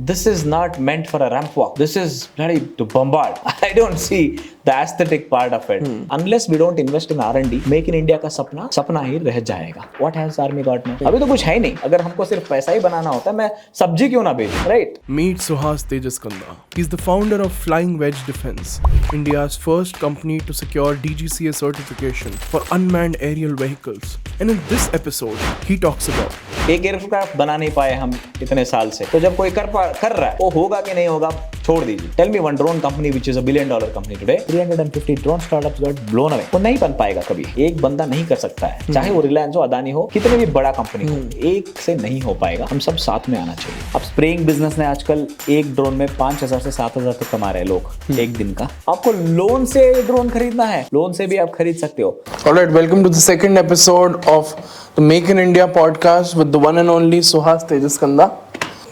this is not meant for a ramp walk. This is ready to bombard. I don't see the aesthetic part of it. Unless we don't invest in R&D, make in India का सपना ही रह जाएगा. What has army got now? अभी तो कुछ है ही नहीं. अगर हमको सिर्फ पैसा ही बनाना होता है, मैं सब्जी क्यों ना बेचूं, right? Meet Suhas Tejaskanda. He's the founder of Flying Wedge Defense, India's first company to secure DGCA certification for unmanned aerial vehicles. And in this episode, he talks about एक एयरक्राफ्ट बना नहीं पाए हम इतने साल से, तो जब कोई कर रहा है, वो होगा कि नहीं होगा छोड़ दीजिए. Tell me one drone company which is $1 billion company today, 350 drone startups got blown away. वो नहीं बन पाएगा कभी. एक बंदा नहीं कर सकता है, चाहे वो रिलायंस हो, अदानी हो, कितने भी बड़ा कंपनी हो, एक से नहीं हो पाएगा. हम सब साथ में आना चाहिए. अब स्प्रेइंग बिजनेस ने आजकल एक ड्रोन में 5,000 से 7,000 तक कमा रहे हैं लोग एक दिन का. आपको लोन से ड्रोन खरीदना है, लोन से भी आप खरीद सकते हो. Alright, welcome to the second episode of the Make in India podcast with the one and only Suhas Tejaskanda.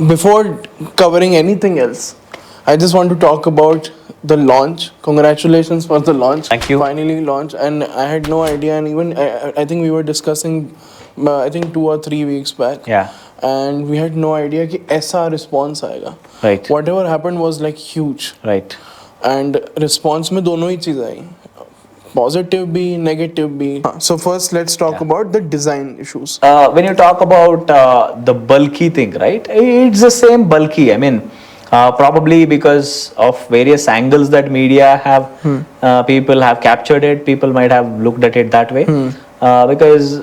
Before covering anything else, I just want to talk about the launch. Congratulations for the launch. Thank you. Finally launched, and I had no idea, and even I think we were discussing I think 2 or 3 weeks back. Yeah. And we had no idea कि ऐसा response आएगा. Right. Whatever happened was like huge. Right. And response में दोनों ही चीज़ आई. Positive भी, negative भी. So first let's talk about the design issues. When you talk about the bulky thing, right? It's the same bulky. I mean, probably because of various angles that media have, people have captured it. People might have looked at it that way. Because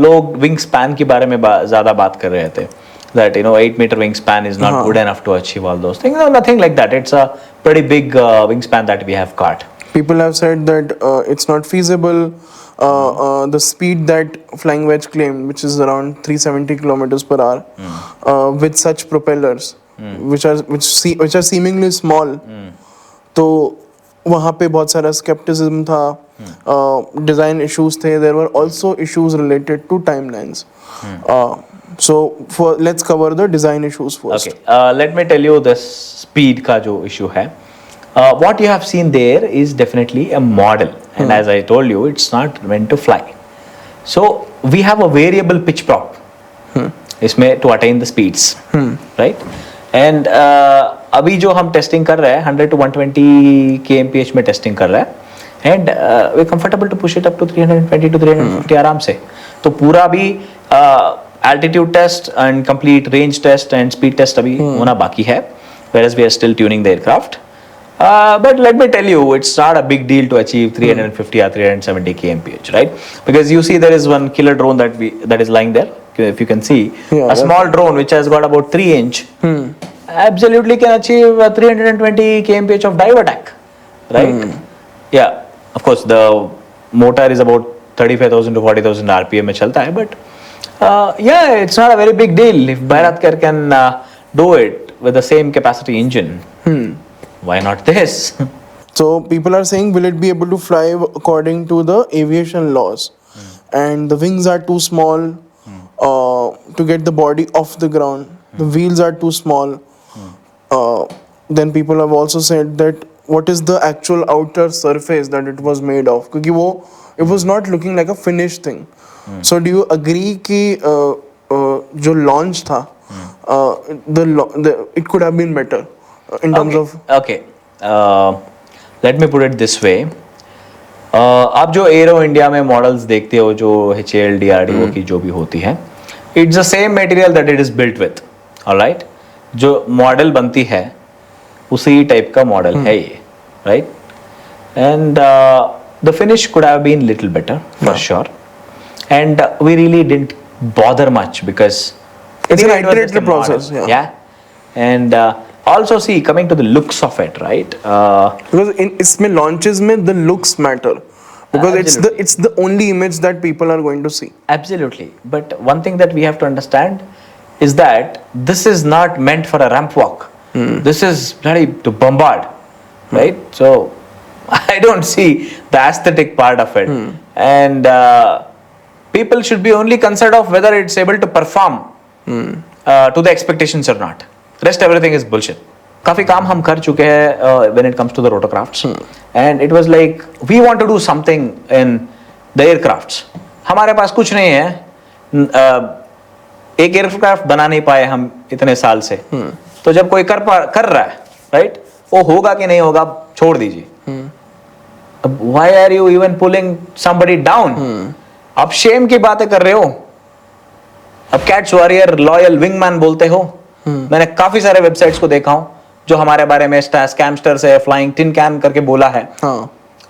लोग wingspan के बारे में ज़्यादा बात कर रहे थे. That 8-meter wingspan is not good enough to achieve all those things. No, nothing like that. It's a pretty big wingspan that we have got. People have said that it's not feasible. The speed that Flying Wedge claimed, which is around 370 kilometers per hour, with such propellers, which are seemingly small, तो वहाँ पे बहुत सारा skepticism था, design issues थे. There were also issues related to timelines. So let's cover the design issues first. Okay, let me tell you the speed का जो issue है. What you have seen there is definitely a model, and as I told you, it's not meant to fly. So we have a variable pitch prop इसमें to attain the speeds, right? And अभी जो हम testing कर रहे हैं 100 to 120 kmph में testing कर रहे हैं, and we're comfortable to push it up to 320 to 350 आराम से. तो पूरा भी altitude test and complete range test and speed test अभी होना बाकी है, whereas we are still tuning the aircraft. But let me tell you, it's not a big deal to achieve 350 or 370 kmph, right? Because you see there is one killer drone that is lying there. If you can see, a small drone which has got about 3 inch, absolutely can achieve 320 kmph of dive attack, right? Yeah, of course the motor is about 35,000 to 40,000 RPM में चलता है, but yeah, it's not a very big deal. If Bhairatkar can do it with the same capacity engine, why not this? So people are saying, will it be able to fly according to the aviation laws? And the wings are too small to get the body off the ground. The wheels are too small. Then people have also said that what is the actual outer surface that it was made of? Because it was not looking like a finished thing. So do you agree कि जो launch था, it could have been better? In terms of let me put it this way. आप जो arrow India में models देखते हो, जो HAL DRDO की जो भी होती है, it's the same material that it is built with. Alright, जो मॉडल बनती है उसी टाइप का मॉडल है ये, right? And the finish could have been little better for sure, and we really didn't bother much because it's an iterative process. Yeah. And also see, coming to the looks of it, right? Because in इसमें launches में the looks matter, because it's the only image that people are going to see. Absolutely. But one thing that we have to understand is that this is not meant for a ramp walk. This is ready to bombard, right? So I don't see the aesthetic part of it. And people should be only concerned of whether it's able to perform to the expectations or not. Rest everything is bullshit. काफी काम हम कर चुके हैं when it comes to the rotorcrafts, and it was like we want to do something in the aircrafts. हमारे पास कुछ नहीं है, एक एयरक्राफ्ट बना नहीं पाए हम इतने साल से, तो जब कोई कर रहा है, राइट, वो होगा कि नहीं होगा छोड़ दीजिए। अब why are you even pulling somebody down? आप शेम की बातें कर रहे हो। अब कैट्स वॉरियर लॉयल विंगमैन बोलते हो। मैंने काफी सारे वेबसाइट्स को देखा हूं जो हमारे बारे में स्कैमस्टर से फ्लाइंग टिन कैन करके बोला है।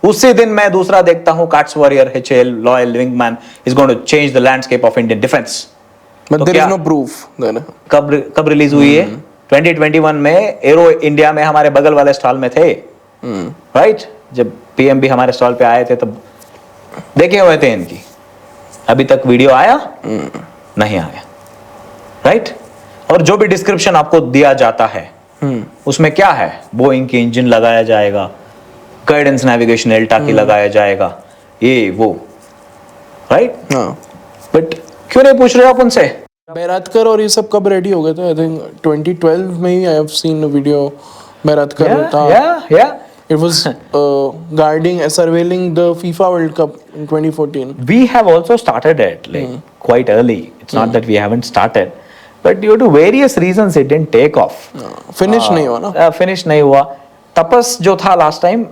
उसी दिन मैं दूसरा देखता हूं, cats warrior HAL loyal wingman is going to change the landscape of Indian defence. But there is no proof. कब रिलीज हुई है? 2021 में एरो इंडिया में हमारे बगल वाले स्टॉल में थे, राइट? जब PM भी हमारे स्टॉल पे आए थे तब देखे हुए थे इनकी। अभी तक वीडियो आया नहीं आया, राइट? और जो भी डिस्क्रिप्शन आपको दिया जाता है उसमें क्या है? बोइंग की इंजन लगाया जाएगा, गाइडेंस नेविगेशन एल्टा लगाया जाएगा, ये वो, राइट? बट क्यों नहीं पूछ रहे आप उनसे? बैरातकर और ये सब कब रेडी हो गए थे? आई थिंक 2012 में ही I have seen a video. बैरातकर था, yeah. It was guarding, surveilling the FIFA World Cup in 2014. We have also started it like quite early. It's not that we haven't started, but due to various reasons it didn't take off. Finish नहीं हुआ ना? Finish नहीं हुआ। तपस जो था last time,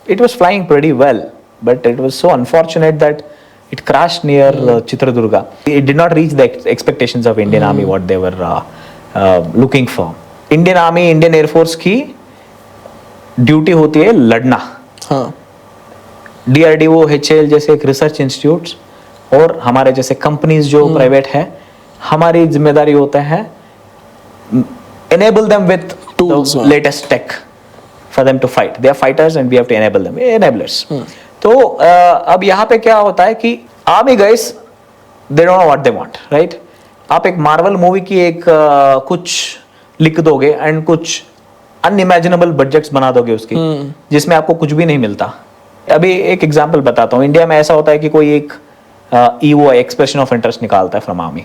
it was flying pretty well, but it was so unfortunate that it crashed near Chitradurga. It did not reach the expectations of Indian Army what they were looking for. Indian Army, Indian Air Force की duty होती है लड़ना। DRDO, HAL जैसे एक research institutes और हमारे जैसे companies जो प्राइवेट है, हमारी जिम्मेदारी होता है enable them with tools, the latest tech for them to fight. They are fighters and we have to enable them, enablers. तो अब यहाँ पे क्या होता है कि army guys they don't know what they want, right? आप एक मार्वल मूवी की एक कुछ लिख दोगे एंड कुछ अनइमेजिनेबल बजट्स बना दोगे उसकी, जिसमें आपको कुछ भी नहीं मिलता। अभी एक एग्जांपल बताता हूँ। इंडिया में ऐसा होता है कि कोई एक EO एक्सप्रेशन ऑफ इंटरेस्ट निकालता है from army.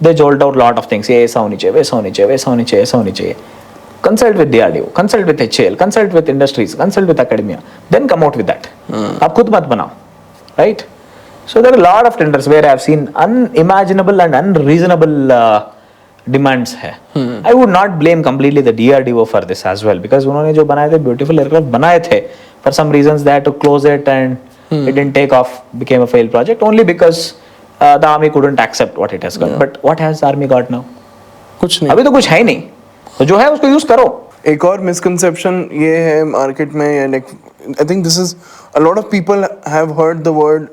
They jolt out lot of things, ये ऐसा होनी चाहिए, वैसा होनी चाहिए, वैसा होनी चाहिए, ऐसा होनी चाहिए। Consult with DRDO, consult with HAL, consult with industries, consult with academia, then come out with that. आप खुद मत बनाओ, right? So there are lot of tenders where I have seen unimaginable and unreasonable demands है। I would not blame completely the DRDO for this as well, because उन्होंने जो बनाए थे beautiful aircraft बनाए थे, for some reasons they had to close it and it didn't take off, became a failed project only because the army couldn't accept what it has got. But what has army got now? कुछ नहीं, अभी तो कुछ है ही नहीं, तो जो है उसको यूज करो। एक और मिसकंसेप्शन ये है मार्केट में, I think this is a lot of people have heard the word,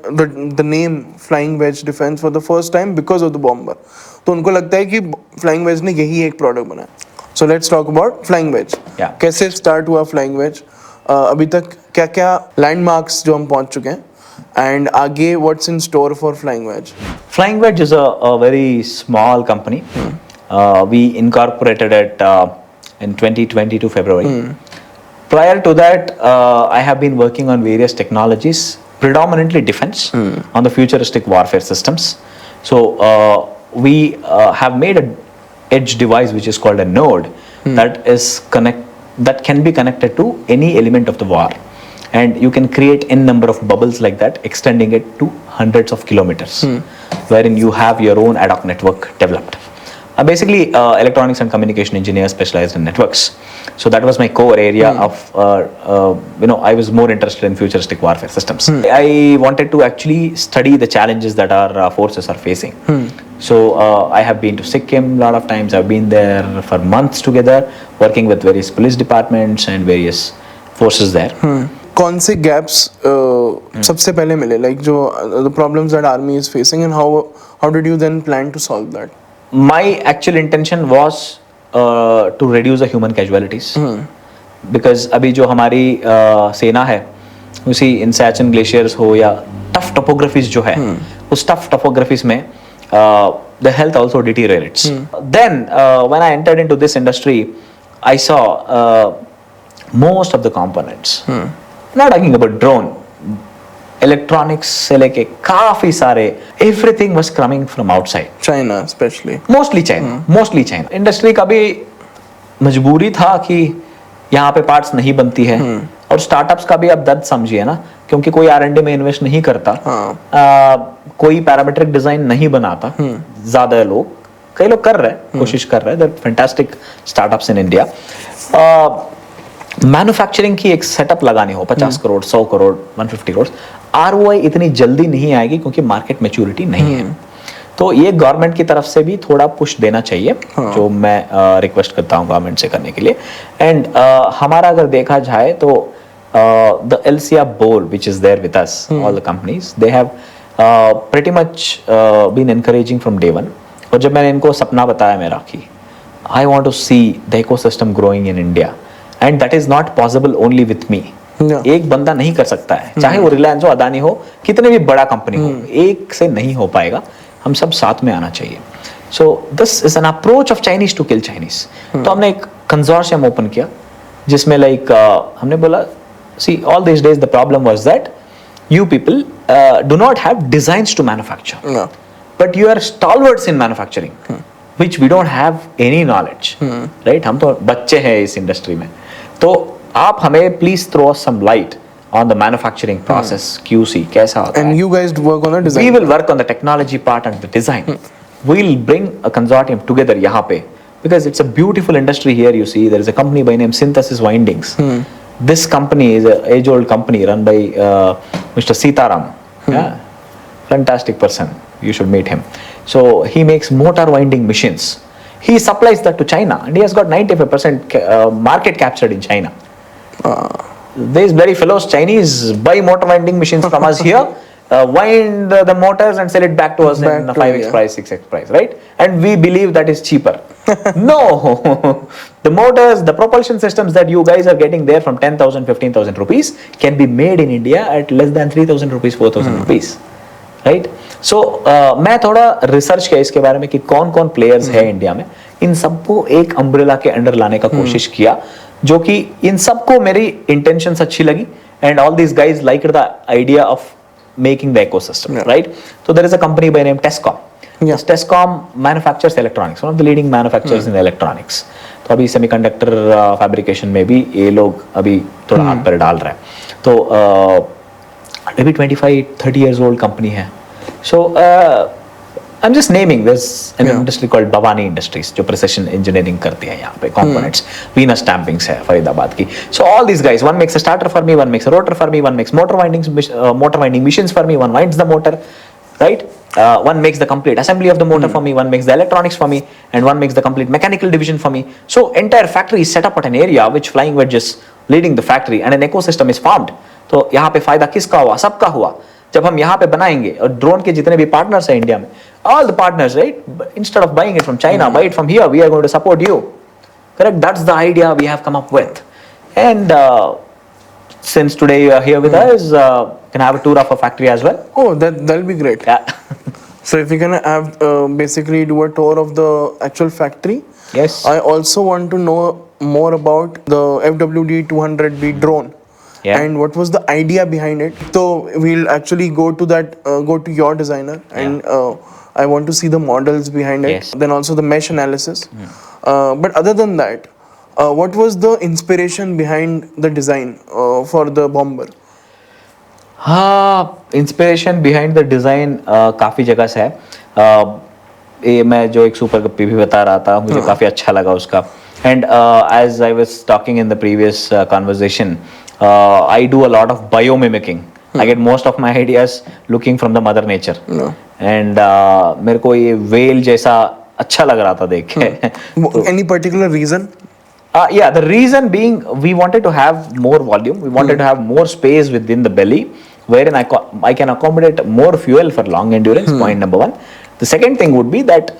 the name flying wedge defense for the first time because of the bomber. तो उनको लगता है कि flying wedge ने यही एक प्रोडक्ट बनाया। So let's talk about flying wedge. Yeah. कैसे स्टार्ट हुआ flying wedge? अभी तक क्या क्या लैंडमार्क्स जो हम पहुंच चुके हैं, एंड आगे what's in store for flying wedge? Flying Wedge is a very small company. We incorporated it in 2022 February. Prior to that, I have been working on various technologies, predominantly defense, on the futuristic warfare systems. So we have made an edge device which is called a node that can be connected to any element of the war, and you can create n number of bubbles like that, extending it to hundreds of kilometers, wherein you have your own ad hoc network developed. Basically, electronics and communication engineer specialized in networks. So that was my core area of, I was more interested in futuristic warfare systems. I wanted to actually study the challenges that our forces are facing. So I have been to Sikkim a lot of times. I've been there for months together, working with various police departments and various forces there. कौन से gaps सबसे पहले मिले, like जो the problems that army is facing, and how did you then plan to solve that? My actual intention was to reduce the human casualties, because अभी जो हमारी सेना है, उसी इन Siachen glaciers हो या tough topographies जो है, उस tough topographies में the health also deteriorates. Then when I entered into this industry, I saw most of the components, not talking about drone, electronics से लेके काफी सारे, everything was coming from outside. China especially. Mostly China. Industry का भी मजबूरी था कि यहाँ पे पार्ट्स नहीं बनती है, और स्टार्टअप्स का भी अब दर्द समझिए ना, क्योंकि कोई R&D में इन्वेस्ट नहीं करता, कोई पैरामीट्रिक डिजाइन नहीं बनाता ज्यादा लोग, कई लोग कर रहे हैं, कोशिश कर रहे हैं, there fantastic startups in India. Manufacturing की एक सेटअप लगानी हो 50 करोड़, 100 करोड़, 150 करोड़, आरओआई इतनी जल्दी नहीं आएगी क्योंकि मार्केट मैच्योरिटी नहीं है। तो ये गवर्नमेंट की तरफ से भी थोड़ा पुश देना चाहिए, जो मैं रिक्वेस्ट करता हूँ गवर्नमेंट से करने के लिए। एंड हमारा अगर देखा जाए तो the LCR board which is there with us, all the companies, they have pretty much been encouraging from day one। और जब मैंने इनको सपना बताया मेरा कि I want to see the ecosystem growing in India and that is not possible only with me। एक बंदा नहीं कर सकता है, चाहे वो रिलायंस हो, अदानी हो, कितने भी बड़ा कंपनी हो, एक से नहीं हो पाएगा, हम सब साथ में आना चाहिए। So this is an approach of Chinese to kill Chinese. तो हमने एक कंसोर्शियम ओपन किया जिसमें लाइक हमने बोला, see all this days the problem was that you people do not have designs to manufacture, but you are stalwarts in manufacturing which we don't have any knowledge, right? हम तो बच्चे हैं इस industry में, तो आप हमें please throw some light on the manufacturing process, QC कैसा होता है। And you guys work on the design. We will work on the technology part and the design. We'll bring a consortium together यहाँ पे, because it's a beautiful industry here. You see, there is a company by name Synthesis Windings. This company is a age-old company run by Mr. Sitaram. Yeah, fantastic person. You should meet him. So he makes motor winding machines. He supplies that to China, and he has got 95% market captured in China. These bloody fellows, Chinese, buy motor winding machines from us here, wind the motors and sell it back to us in 5x price, 6x price, right? And we believe that is cheaper. No, the motors, the propulsion systems that you guys are getting there from 10,000, 15,000 rupees can be made in India at less than 3,000 rupees, 4,000 rupees, right? So मैं थोड़ा research किया इसके बारे में कि कौन कौन players है इंडिया में, इन सबको एक अम्ब्रेला के अंडर लाने का कोशिश किया, जो कि इन सबको मेरी इंटेंशंस अच्छी लगी, and all these guys liked the idea of making the ecosystem, right? So there is a company by name Tescom. Yes, Tescom manufactures electronics, one of the leading manufacturers in electronics. तो अभी semiconductor fabrication में भी ये लोग अभी थोड़ा हाथ पैर डाल रहे हैं। तो अभी 25-30 years old कंपनी है। So I'm just naming this an industry called Bhavani Industries, जो precision engineering करती है यहाँ पे, components, Venus stampings है फरीदाबाद की। So all these guys, one makes a starter for me, one makes a rotor for me, one makes motor winding machines for me, one winds the motor, right? One makes the complete assembly of the motor for me, one makes the electronics for me, and one makes the complete mechanical division for me. So entire factory is set up at an area which Flying Wedge is leading the factory, and an ecosystem is formed. तो यहाँ पे फायदा किसका हुआ? सबका हुआ। जब हम यहाँ पे बनाएंगे, और ड्रोन के जितने भी पार्टनर्स हैं इंडिया में, all the partners, right? Instead of buying it from China, buy it from here. We are going to support you. Correct? That's the idea we have come up with. And since today you are here with us, can I have a tour of a factory as well? Oh, that'll be great. Yeah. So if we can have basically do a tour of the actual factory. Yes. I also want to know more about the FWD 200B drone. Yeah. And what was the idea behind it? So we'll actually go to that, go to your designer, and I want to see the models behind it. Yes. Then also the mesh analysis. But other than that, what was the inspiration behind the design for the bomber? हाँ, inspiration behind the design काफ़ी जगह से है। ये मैं जो एक super गप्पी भी बता रहा था, मुझे काफ़ी अच्छा लगा उसका। And as I was talking in the previous conversation, I do a lot of biomimicking. I get most of my ideas looking from the mother nature. And मेरे को ये whale जैसा अच्छा लग रहा था देख के। Any particular reason? Yeah, the reason being we wanted to have more volume. We wanted to have more space within the belly, wherein I can accommodate more fuel for long endurance. Point number one. The second thing would be that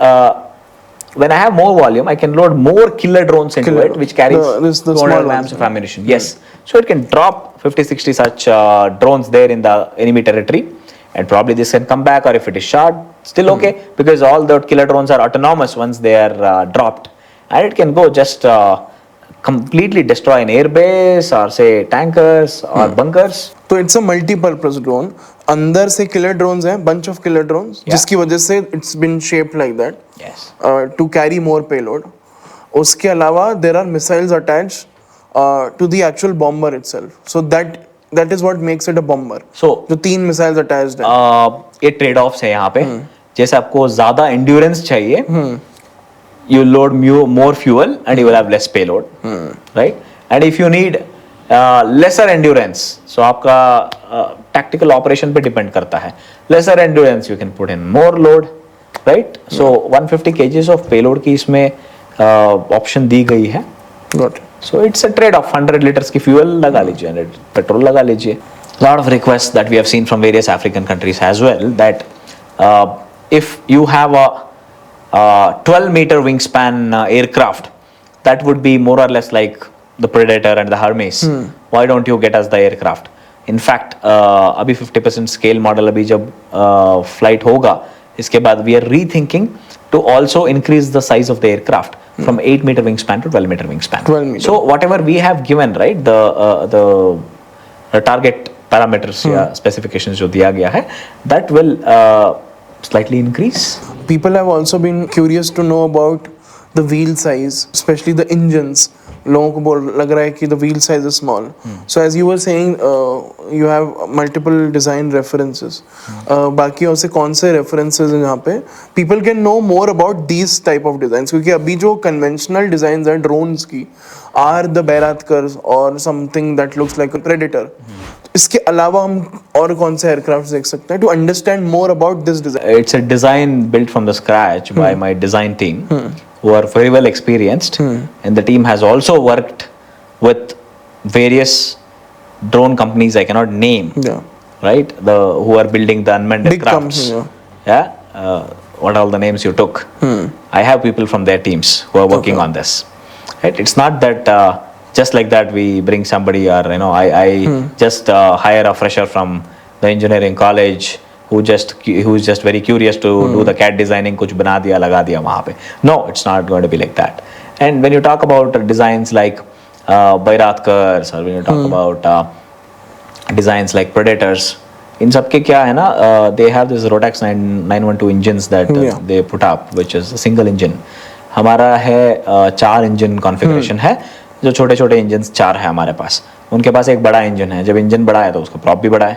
when I have more volume, I can load more killer drones into it, which carries the 200 grams of ammunition. Yes. So it can drop 50-60 such drones there in the enemy territory, and probably this can come back, or if it is shot, still okay, because all the killer drones are autonomous once they are dropped, and it can go just completely destroy an airbase or say tankers or bunkers. तो it's a multi-purpose drone. अंदर से killer drones हैं, bunch of killer drones, जिसकी वजह से it's been shaped like that. Yes. To carry more payload. उसके अलावा there are missiles attached to the actual bomber itself. So that is what makes it a bomber. So जो 3 missiles attached हैं. ये trade offs है यहाँ पे। जैसे आपको ज्यादा एंड्योरेंस चाहिए, you load more fuel and you will have less payload, right? And if you need lesser endurance, so आपका tactical operation पे depend करता है, lesser endurance you can put in more load, right? So 150 kgs of payload की इसमें option दी गई है. Got it. So it's a trade-off. 100 liters की fuel लगा लीजिए, 100 petrol लगा लीजिए. Lot of requests that we have seen from various African countries as well, that if you have a 12-meter wingspan aircraft, that would be more or less like the Predator and the Hermes. Why don't you get us the aircraft? In fact, अभी 50% scale model अभी जब flight होगा, इसके बाद we are rethinking to also increase the size of the aircraft from 8-meter wingspan to 12-meter wingspan. 12 meter. So whatever we have given, right, the target parameters या specifications जो दिया गया है, that will slightly increase. People have also been curious to know about the wheel size, especially the engines. लोगों को लग रहा है कि the wheel size is small. So as you were saying, you have multiple design references. बाकी और से कौन से references हैं जहाँ पे people can know more about these type of designs, क्योंकि अभी जो conventional designs हैं drones की are the Bayratkars or something that looks like a Predator. इसके अलावा हम और कौन से aircraft देख सकते हैं to understand more about this design? It's a design built from the scratch by my design team, who are very well experienced, and the team has also worked with various drone companies I cannot name, Yeah. right? Who are building the unmanned Big aircrafts. company, yeah. What all the names you took? I have people from their teams who are working on this. Right? It's not that just like that we bring somebody, or I just hire a fresher from the engineering college who's just very curious to do the CAD designing, कुछ बना दिया लगा दिया वहाँ पे. No, it's not going to be like that. And when you talk about designs like Bayratkars, or when you talk about designs like Predators, इन सब के क्या है ना, they have this Rotax 912 engines that they put up, which is a single engine. हमारा है 4 engine configuration है, जो छोटे छोटे इंजन 4 है हमारे पास. उनके पास एक बड़ा इंजन है. जब इंजन बड़ा है तो उसका प्रॉप भी बड़ा है,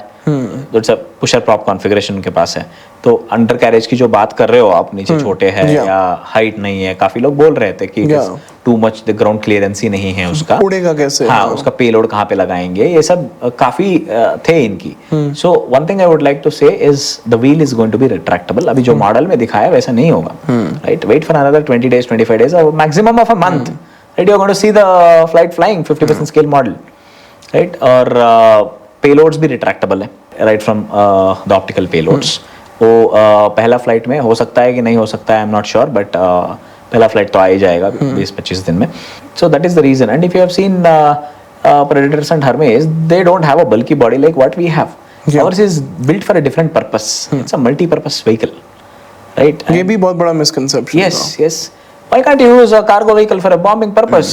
तो it's a pusher prop configuration उनके पास है. तो अंडर कैरेज की जो बात कर रहे हो आप, नीचे छोटे है या हाइट नहीं है, काफी लोग बोल रहे थे कि too much the ground clearance ही नहीं है उसका, उड़ेगा कैसे, हाँ उसका पेलोड कहाँ पे लगाएंगे, ये सब काफी थे इनकी. So one thing I would like to say is the wheel is going to be retractable. अभी जो मॉडल में दिखाया वैसा नहीं होगा, right. Wait for another 20 days 25 days, maximum of a month, right. You are going to see the flight flying 50% scale model, right. और payloads भी retractable है, right, from the optical payloads. वो पहला फ्लाइट में हो सकता है कि नहीं हो सकता है, I am not sure, but पहला फ्लाइट तो आ ही जाएगा 20-25 दिन में. So that is the reason. And if you have seen Predators and Hermes, they don't have a bulky body like what we have. Ours is built for a different purpose. It's a multi-purpose vehicle, right? ये भी बहुत बड़ा misconception. Yes. Why can't you use a cargo vehicle for a bombing purpose?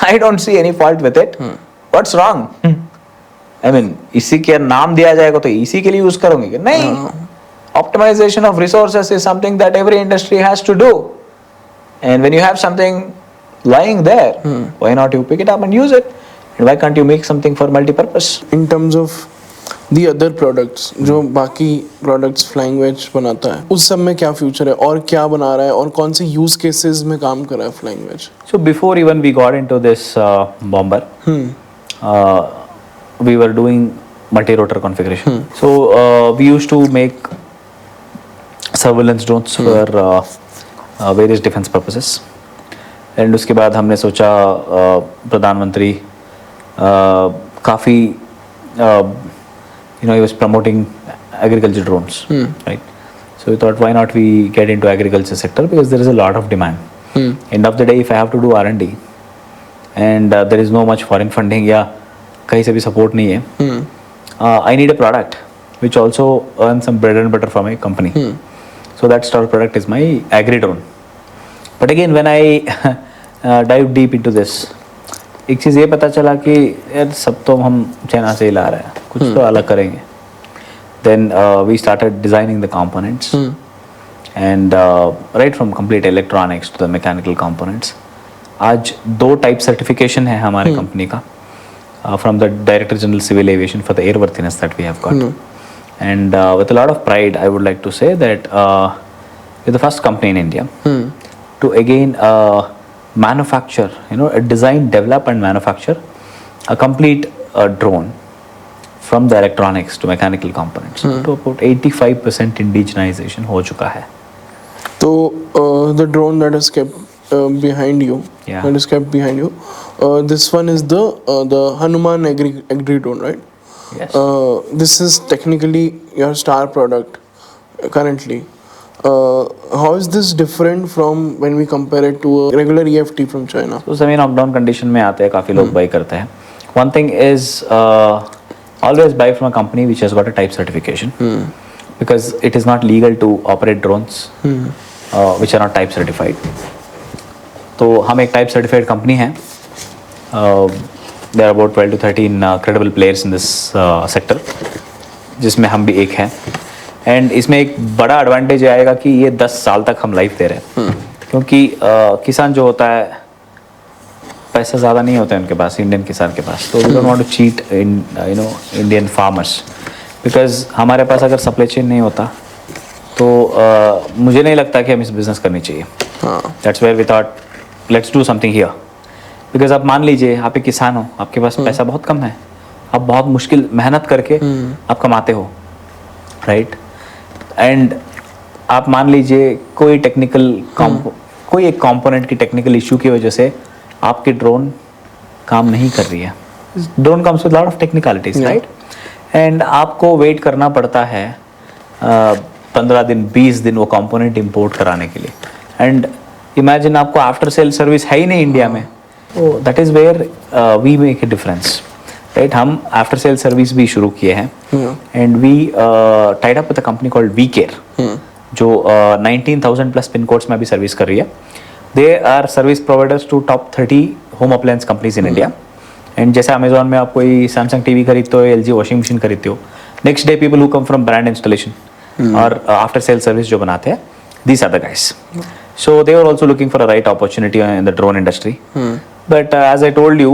I don't see any fault with it. What's wrong? I mean, इसी के नाम दिया जाएगा तो इसी के लिए यूज करोगे कि नहीं? Optimization of resources is something that every industry has to do. And when you have something lying there, why not you pick it up and use it? And why can't you make something for multi-purpose? In terms of the other products, जो बाकी products Flying Wedge बनाता है, उस सब में क्या future है और क्या बना रहा है और कौन से use cases में काम कर रहा है Flying Wedge? So before even we got into this bomber, we were doing multi-rotor configuration. So we used to make surveillance drones for various defense purposes. And उसके बाद हमने सोचा प्रधानमंत्री काफ़ी he was promoting agriculture drones, right? So we thought, why not we get into agriculture sector, because there is a lot of demand. End of the day, if I have to do R&D and there is no much foreign funding या कहीं से भी support नहीं है, I need a product which also earns some bread and butter for my company. So that sort of product is my agri drone. But again, when I dive deep into this, एक चीज़ ये पता चला कि यार सब तो हम China से ही ला रहे हैं, कुछ तो अलग करेंगे. Then we started designing the components, and right from complete electronics to the mechanical components. आज 2 type certification है हमारे company का, from the Director General Civil Aviation for the airworthiness that we have got. And with a lot of pride, I would like to say that we're the first company in India to again manufacture, design, develop and manufacture a complete drone from the electronics to mechanical components. तो about 85% indigenization हो चुका है. So the drone that is kept behind you, this one is the Hanuman Agri drone, right? Yes. This is technically your star product currently. How is this different from when we compare it to a regular EFT from China? तो semi knockdown condition में आते हैं, काफ़ी लोग by करते हैं. One thing is always buy from a company which has got a type certification, because it is not legal to operate drones which are not type certified. तो हम एक type certified company हैं. There are about 12 to 13 credible players in this sector, जिसमें हम भी एक हैं. And इसमें एक बड़ा एडवांटेज आएगा कि ये 10 साल तक हम लाइफ दे रहे हैं, क्योंकि किसान जो होता है पैसा ज़्यादा नहीं होता है उनके पास, इंडियन किसान के पास. तो we don't want to cheat in Indian farmers, because हमारे पास अगर सप्लाई चेन नहीं होता तो मुझे नहीं लगता कि हम इस बिज़नेस करनी चाहिए. That's where we thought let's do something here. Because आप मान लीजिए आप एक किसान हो, आपके पास पैसा बहुत कम है, आप बहुत मुश्किल मेहनत करके आप कमाते हो, राइट. एंड आप मान लीजिए कोई कोई एक कंपोनेंट की टेक्निकल इशू की वजह से आपकी ड्रोन काम नहीं कर रही है. Drone comes with lot of technicalities, right. And आपको वेट करना पड़ता है 15 दिन 20 दिन वो कंपोनेंट इंपोर्ट कराने के लिए. एंड इमेजिन आपको आफ्टर सेल सर्विस है ही नहीं इंडिया में. तो that is where we make a difference, right. हम आफ्टर सेल सर्विस भी शुरू किए हैं, and we tied up with a company called we care, जो 19,000 प्लस पिन कोड्स में अभी सर्विस कर रही है. They are service providers to top 30 home appliance companies in India. And जैसे अमेजोन में आप कोई सैमसंग टीवी खरीदते हो, एलजी वॉशिंग मशीन खरीदते हो, next day people who come from brand installation और आफ्टर सेल सर्विस जो बनाते हैं, these are the guys. So they are also looking for a right opportunity in the drone industry. But as I told you,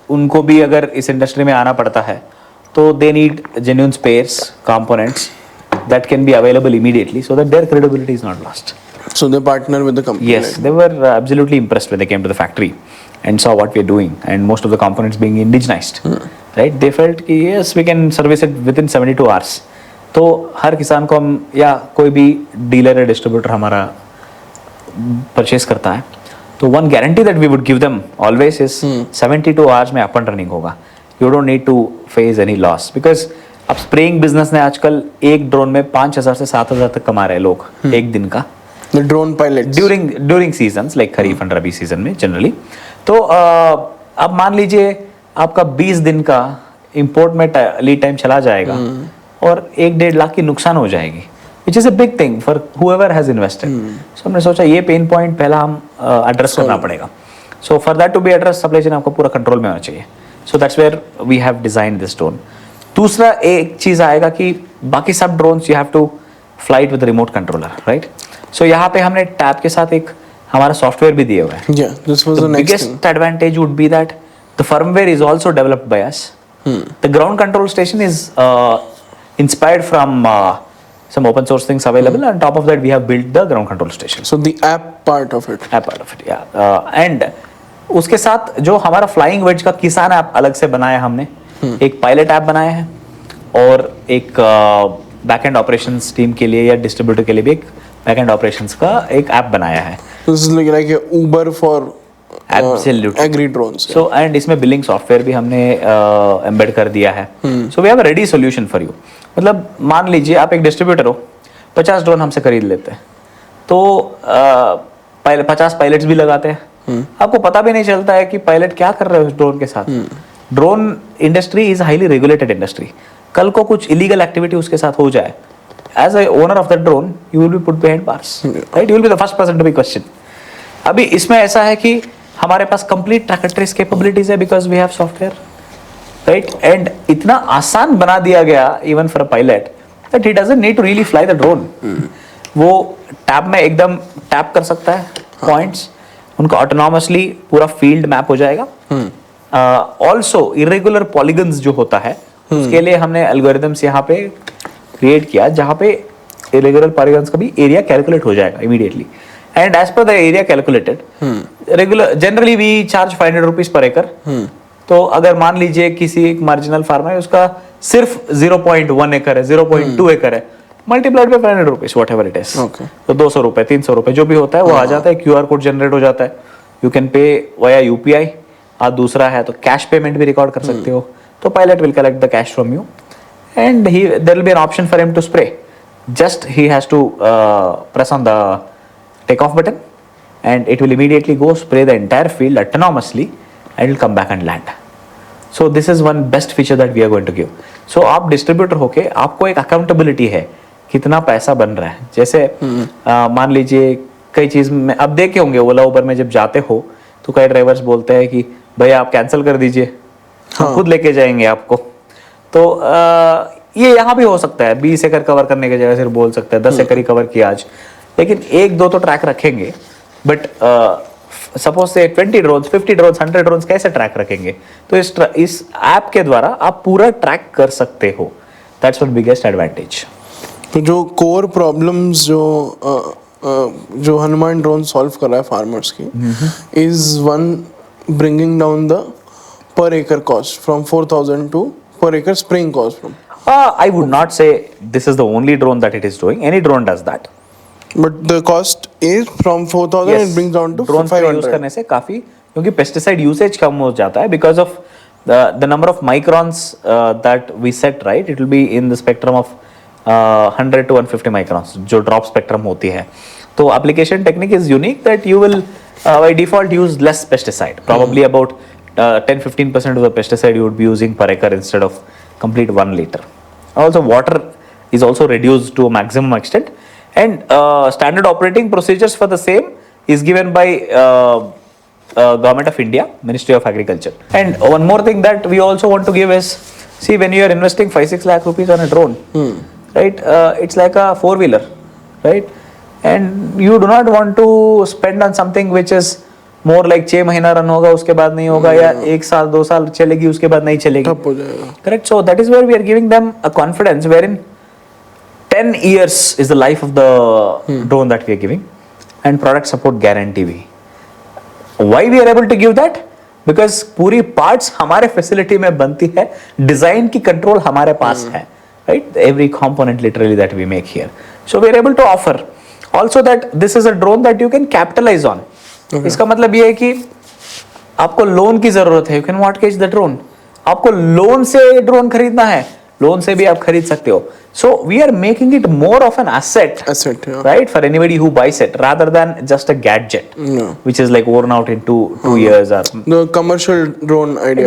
उनको भी अगर इस industry में आना पड़ता है तो they need genuine spares, components that can be available immediately, so that their credibility is not lost. So they partner with the company. Yes, they were absolutely impressed when they came to the factory and saw what we are doing, and most of the components being indigenized, right. They felt कि yes, we can service it within 72 hours. तो हर किसान को हम या कोई भी dealer या distributor हमारा परचेस करता है, तो one guarantee that we would give them always is 72 hours में up and running होगा. You don't need to face any loss, because अब स्प्रेइंग बिजनेस ने आजकल एक ड्रोन में 5,000 से 7,000 तक कमा रहे हैं लोग एक दिन का. Drone pilot during seasons like kharif and rabi season में जनरली. तो अब मान लीजिए आपका 20 दिन का इंपोर्ट में लीड टाइम चला जाएगा और 1-1.5 लाख की नुकसान हो जाएगी, which is a big thing for whoever has invested. So हमने सोचा ये पेन पॉइंट पहला हम एड्रेस करना पड़ेगा. So for that to be address, supply chain आपका पूरा कंट्रोल में होना चाहिए. So that's where we have design this drone. दूसरा एक चीज आएगा कि बाकी सब drones you have to flight with remote controller, right. So यहाँ पे हमने टैब के साथ एक हमारा सॉफ्टवेयर भी दिए हुए हैं. Yeah, this was the next biggest thing. advantage would be that the firmware is also developed by us. The ground control station is inspired from some open source things available. On top of that, we have built the ground control station. So the app part of it. App part of it, yeah. And उसके साथ जो हमारा flying veg का किसान app अलग से बनाया हमने, एक पायलट ऐप बनाया है, और एक बैकएंड ऑपरेशंस टीम के लिए या डिस्ट्रीब्यूटर के लिए भी एक बैकएंड ऑपरेशंस का एक ऐप बनाया है. This is like a Uber for Absolutely. agri drones. So and इसमें बिलिंग सॉफ्टवेयर भी हमने एम्बेड कर दिया है. So we have a ready solution for you. मतलब मान लीजिए आप एक डिस्ट्रीब्यूटर हो, 50 ड्रोन हमसे खरीद लेते हैं, तो 50 पायलट्स भी लगाते हैं. आपको पता भी नहीं चलता है कि पायलट क्या कर रहे हैं उस ड्रोन के साथ. Drone industry is highly regulated industry. कल को कुछ इलीगल एक्टिविटी उसके साथ हो जाए, as a owner of the drone you will be put behind bars, right. You will be the first person to be question. अभी इसमें ऐसा है कि हमारे पास complete track and trace capabilities है, because we have software, right. And इतना आसान बना दिया गया even for a pilot that he doesn't need to really fly the drone. वो टैब में एकदम टैप कर सकता है पॉइंट्स, उनका ऑटोनॉमसली पूरा फील्ड मैप हो जाएगा. ऑल्सो इरेगुलर पॉलीगन्स जो होता है उसके लिए हमने एल्गोरिथम्स यहाँ पे क्रिएट किया, जहाँ पे इरेगुलर पॉलीगन्स का भी एरिया कैलकुलेट हो जाएगा immediately. and as per the area calculated, generally we charge 500 rupees per acre. तो अगर मान लीजिए किसी एक मार्जिनल फार्मर है उसका सिर्फ 0.1 एकड़ है, 0.2 एकड़ है, multiplied by 500 rupees what ever it is, तो 200 रुपए 300 रुपए जो भी होता है वो आ जाता है, QR कोड जनरेट हो जाता है, you can pay via UPI। और दूसरा है तो कैश पेमेंट भी रिकॉर्ड कर सकते हो, तो pilot will collect the cash from you and there will be an option for him to spray. Just he has to press on the takeoff button and it will immediately go spray the entire field autonomously and it will come back and land. So this is one best feature that we are going to give. So आप distributor होके आपको एक accountability है कितना पैसा बन रहा है। जैसे मान लीजिए कई चीज में अब देखे होंगे ओला उबर में जब जाते हो तो कई ड्राइवर्स बोलते हैं कि भैया आप कैंसिल कर दीजिए, हम खुद लेके जाएंगे आपको। तो ये यहाँ भी हो सकता है, 20 एकड़ कवर करने की जगह सिर्फ बोल सकते हैं 10 एकड़ ही कवर किया आज, लेकिन एक दो तो ट्रैक रखेंगे। बट सपोज से 20 ड्रोन्स 50 ड्रोन्स 100 ड्रोन्स कैसे ट्रैक रखेंगे? तो इस ऐप के द्वारा आप पूरा ट्रैक कर सकते हो। That's one biggest advantage. तो जो कोर प्रॉब्लम्स जो हनुमान ड्रोन सॉल्व कर रहा है फार्मर्स की, is one bringing down the per acre cost from 4,000 to per acre spraying cost from. I would not say this is the only drone that it is doing. Any drone does that. But the cost is from 4,000 Yes. it brings down to drone 500. Use करने से काफी, क्योंकि pesticide usage कम हो जाता है because of the number of microns that we set, right? It will be in the spectrum of 100 to 150 microns जो drop spectrum होती है। तो application technique is unique that you will by default use less pesticide, probably about 10-15% of the pesticide you would be using per acre instead of complete 1 liter. Also water is also reduced to a maximum extent, and standard operating procedures for the same is given by Government of India, Ministry of Agriculture. And one more thing that we also want to give is, see, when you are investing 5-6 lakh rupees on a drone, right, it's like a 4-wheeler, right? And you do not want to spend on something which is more like 6 महीना run होगा उसके बाद नहीं होगा, या 1 साल 2 साल चलेगी उसके बाद नहीं चलेगी, ठप हो जाएगा। Correct. So that is where we are giving them a confidence wherein 10 years is the life of the drone that we are giving, and product support guarantee भी. Why we are able to give that? Because पूरी parts हमारे facility में बनती है, design की control हमारे पास है, right? Every component literally that we make here. So we are able to offer also that this is a drone that you can capitalize on. इसका मतलब ये है कि आपको लोन की जरूरत है, you can mortgage the drone. आपको लोन से ड्रोन खरीदना है, लोन से भी आप खरीद सकते हो. So we are making it more of an asset, yeah. right, for anybody who buys it, rather than just a gadget, which is like worn out in two years or the commercial drone idea.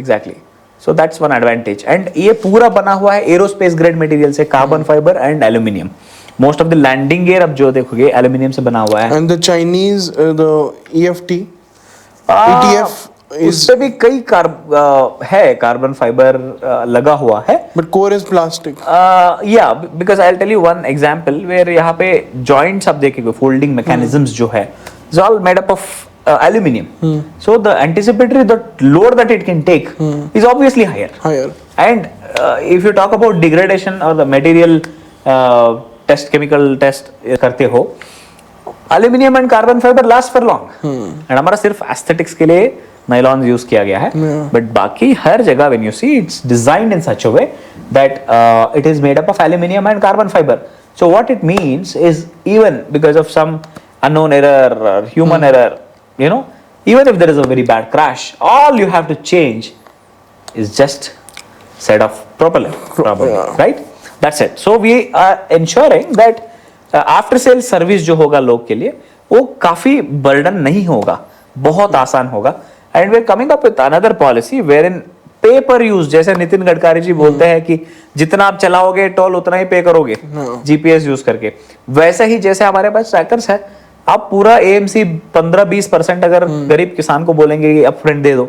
Exactly. So that's one advantage. And ये पूरा बना हुआ है aerospace grade material से, carbon fiber and aluminium. Most of the landing gear अब जो देखोगे aluminium से बना हुआ है. And the Chinese the EFT ETF उस पे भी कई है कार्बन फाइबर लगा हुआ है. But core is plastic. Yeah, because I'll tell you one example where यहाँ पे joints आप देखेंगे, folding mechanisms जो है, is all made up of aluminium. So the anticipatory the load that it can take is obviously higher. And if you talk about degradation or the material test, chemical test करते हो, aluminium and carbon fiber last for long. And हमारा सिर्फ aesthetics के लिए nylon use किया गया है, but बाकी हर जगह when you see it's designed in such a way that it is made up of aluminium and carbon fiber. So what it means is, even because of some unknown error or human error, you know, even if there is a very bad crash, all you have to change is just set of propeller, probably, right? That's it. So we are ensuring that after sales service जो होगा लोग के लिए, वो काफी burden नहीं होगा, बहुत आसान होगा. And we are coming up with another policy wherein pay per use, जैसे नितिन गडकरी जी बोलते हैं कि जितना आप चलाओगे टोल उतना ही पे करोगे GPS यूज करके, वैसे ही जैसे हमारे पास ट्रैकर्स है, आप पूरा AMC 15-20% अगर गरीब किसान को बोलेंगे कि अपफ्रंट दे दो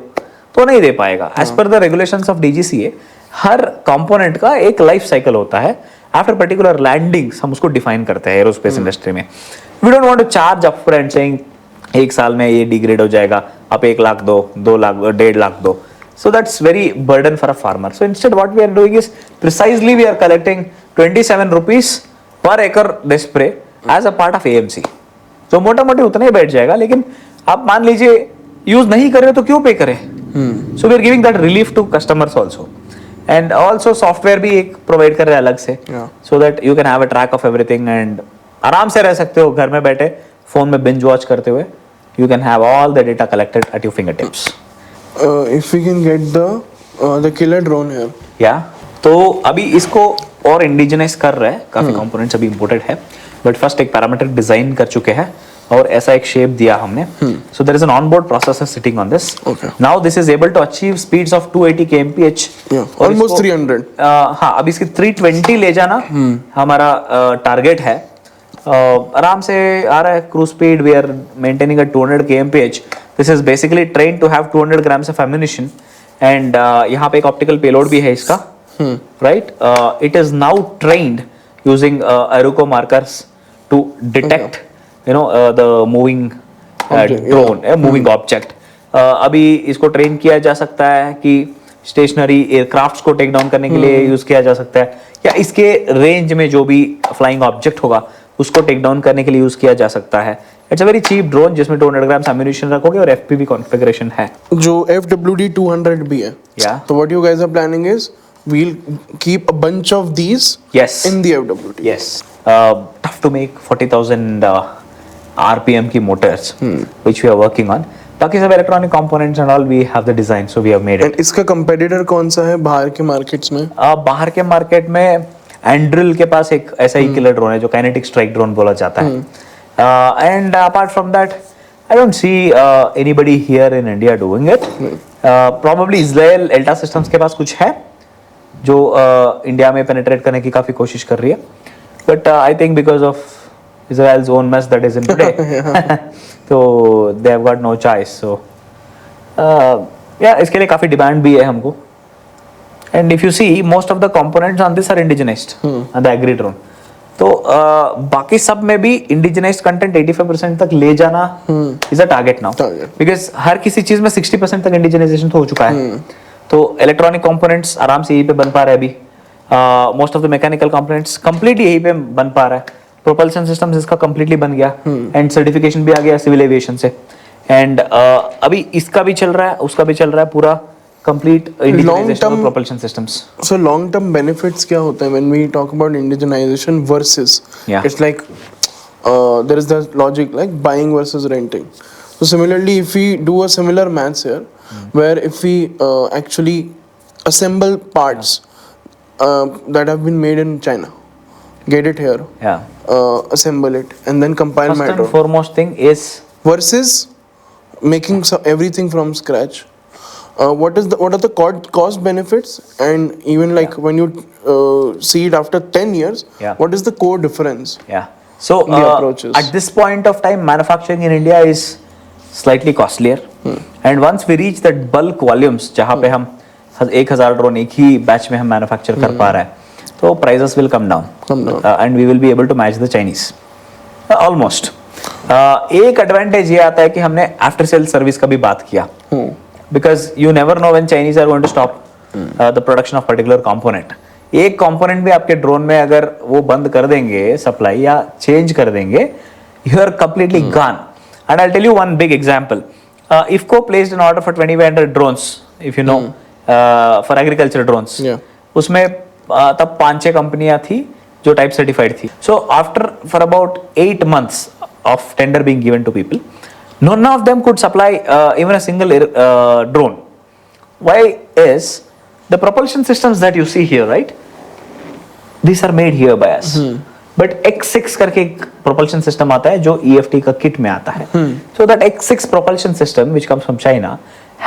तो नहीं दे पाएगा. As per the regulations of DGCA हर कंपोनेंट का एक लाइफ साइकिल होता है. आफ्टर पर्टिकुलर लैंडिंग्स हम उसको डिफाइन करते हैं एरोस्पेस इंडस्ट्री में. We don't want to charge upfront saying 1 साल में ये डिग्रेड हो जाएगा, आप 1 लाख दो, 2 लाख, 1.5 लाख दो. So that's very burden for a farmer. So instead what we are doing is precisely we are collecting 27 rupees per acre they spray as a part of AMC. तो मोटा मोटी उतना ही बैठ जाएगा, लेकिन आप मान लीजिए यूज नहीं कर रहे तो क्यों पे करें. So we are giving that relief to customers also. And also software भी एक प्रोवाइड कर रहे हैं अलग से, so that you can have a track of everything and आराम से रह सकते हो घर में बैठे फोन में बिंज वॉच करते हुए. You can have all the data collected at your finger tips. If we can get the killer drone here. या तो अभी इसको और इंडिजिनाइज कर रहे हैं, काफी कंपोनेंट्स अभी इंपोर्टेड है, बट फर्स्ट एक पैरामीटर डिजाइन कर चुके हैं और ऐसा एक शेप दिया हमने. So there is an onboard processor sitting on this. Now this is able to achieve speeds of 280 kmph, almost 300. हाँ, अब इसकी 320 ले जाना हमारा टारगेट है. आराम से आ रहा है cruise speed. We are maintaining a 200 kmph. This is basically train to have 200 grams of ammunition and यहाँ पे एक ऑप्टिकल पेलोड भी है इसका, right. It is now trained using aruco markers to detect the moving drone, moving object. अभी इसको train किया जा सकता है कि स्टेशनरी एयरक्राफ्ट्स को टेक डाउन करने के लिए यूज किया जा सकता है, या इसके रेंज में जो भी फ्लाइंग ऑब्जेक्ट होगा उसको टेक डाउन करने के लिए यूज किया जा सकता है. It's a very cheap drone जिसमें 200 grams एम्यूनिशन रखोगे और FPV कॉन्फ़िगरेशन है. जो FWD 200 भी है. तो what you guys are planning is we'll keep a bunch of these in the FWD. Yes. Tough to make 40,000 RPM की motors, which we are working on. बाकी सब electronic components and all we have the design, so we have made it. And इसका competitor कौन सा है बाहर के markets में? बाहर के मार्केट में एंड्रिल के पास एक ऐसा ही किलर ड्रोन है जो काइनेटिक स्ट्राइक ड्रोन बोला जाता है. And apart from that I don't see anybody here in India doing it. Probably Israel Elta systems के पास कुछ है जो इंडिया में पेनिट्रेट करने की काफी कोशिश कर रही है, but I think because of Israel's own mess that is in today, so they have got no choice. So yeah, इसके लिए काफी डिमांड भी है हमको. And if you see, most of the components on this are indigenized on the agri drone. तो बाकी सब में भी indigenized content 85% तक ले जाना is a target now. Because हर किसी चीज में 60% तक indigenization तो हो चुका है. तो electronic components आराम से यहीं पे बन पा रहे हैं अभी. Most of the mechanical components completely यहीं पे बन पा रहा है. प्रोपल्शन सिस्टम्स इसका कंप्लीटली बन गया एंड सर्टिफिकेशन भी आ गया सिविल एविएशन से. एंड अभी इसका भी चल रहा है, उसका भी चल रहा है, पूरा complete indigenisation of propulsion systems. So long term benefits क्या होते हैं when we talk about indigenisation versus it's like there is the logic like buying versus renting. So similarly if we do a similar maths here where if we actually assemble parts that have been made in China, get it here, assemble it, and then compile my drone. First and foremost thing is versus making everything from scratch. What are the cost benefits, and even like when you see it after 10 years, what is the core difference? So at this point of time, manufacturing in India is slightly costlier, and once we reach that bulk volumes, जहाँ पे हम 1000 drone एक ही batch में हम manufacture कर पा रहे हैं, तो prices will come down and we will be able to match the Chinese almost. एक एडवांटेज ये आता है कि हमने आफ्टर सेल सर्विस का भी बात किया, because you never know when Chinese are going to stop the production of particular component. एक कंपोनेंट भी आपके ड्रोन में अगर वो बंद कर देंगे सप्लाई या चेंज कर देंगे, you are completely gone. And I tell you one big example. IFFCO placed an order for 2500 drones, if you know, for agriculture drones. उसमें तब 5-6 कंपनियां थी जो टाइप सर्टिफाइड थी. So after for about 8 months of tender being given to people, none of them could supply even a single drone. Why is the propulsion systems that you see here, right? These are made here by us. But X6 करके एक propulsion system आता है जो EFT का kit में आता है. So that X6 propulsion system which comes from China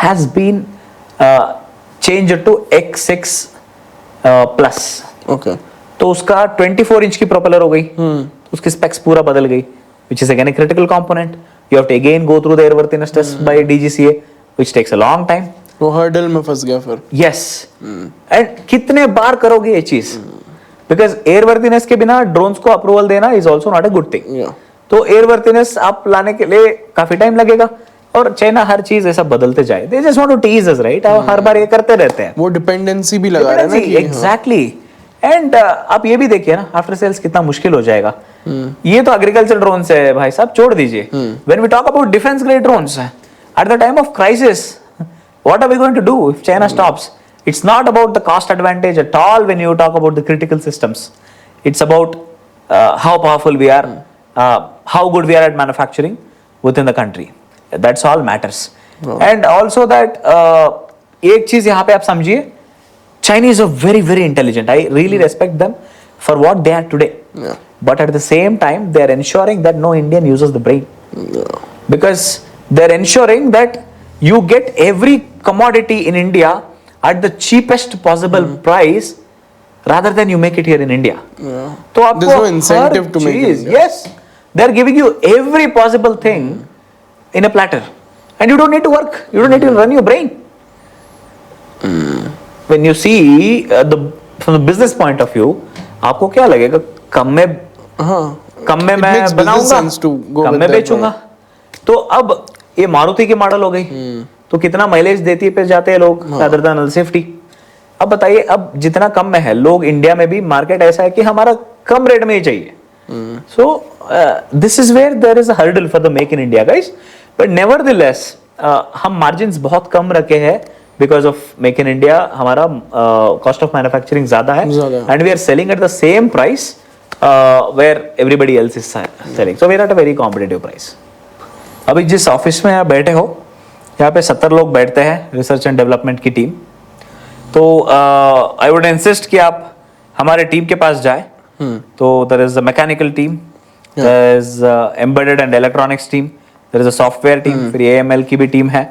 has been changed to X6 plus. Okay. तो उसका 24 इंच की प्रोपेलर हो गई, उसकी स्पेक्स पूरा बदल गई, which is again a critical component. You have to again go through the airworthiness test by DGCA, which takes a long time. वो हर्डल में फंस गया फिर. Yes. And कितने बार करोगे ये चीज? Because airworthiness के बिना ड्रोन्स को अप्रूवल देना is also not a good thing. तो airworthiness आप लाने के लिए काफी टाइम लगेगा, और चाइना हर चीज ऐसा बदलते जाए. They just want to tease us, right? हर बार ये करते रहते हैं. वो डिपेंडेंसी भी लगा रहे हैं ना कि exactly. एंड आप ये भी देखिए ना, आफ्टर सेल्स कितना मुश्किल हो जाएगा. ये तो एग्रीकल्चर ड्रोन्स है भाई साहब, छोड़ दीजिए. When we talk about defence grade drones, at the time of crisis, what are we going to do if China stops? It's not about the cost advantage at all when you talk about the critical systems. It's about how powerful we are, how good we are at manufacturing within the country. That's all matters. And also that एक चीज यहाँ पे आप समझिए, Chinese are very very intelligent. I really respect them for what they are today. But at the same time, they are ensuring that no Indian uses the brain. Because they are ensuring that you get every commodity in India at the cheapest possible price rather than you make it here in India. तो आपको There's no incentive to make it चीज, India. yes, they are giving you every possible thing in a platter, and you don't need to work. You don't need to run your brain. When you see from the business point of view, आपको क्या लगेगा, कम में It मैं makes business बनाऊंगा, sense to go come with में that, बेचूंगा. तो अब ये मारुति की मॉडल हो गई, तो कितना माइलेज देती है पे जाते हैं लोग, rather than सेफ्टी. अब बताइए, अब जितना कम में है, लोग इंडिया में भी मार्केट ऐसा है कि हमारा कम रेट में ही चाहिए. So this is where there is a hurdle for the make in India guys. But nevertheless हम मार्जिन्स बहुत कम रखे हैं because of make in India. हमारा कॉस्ट ऑफ मैन्युफैक्चरिंग ज्यादा है, and we are selling at the same price where everybody else is selling. So we are at a very competitive price. अभी जिस ऑफिस में आप बैठे हो, यहाँ पे 70 लोग बैठते हैं, रिसर्च एंड डेवलपमेंट की टीम. तो आई वुड इंसिस्ट कि आप हमारे टीम के पास जाए. तो there is a mechanical team, there is embedded and electronics team, there is a software team, फिर एएमएल की भी टीम है,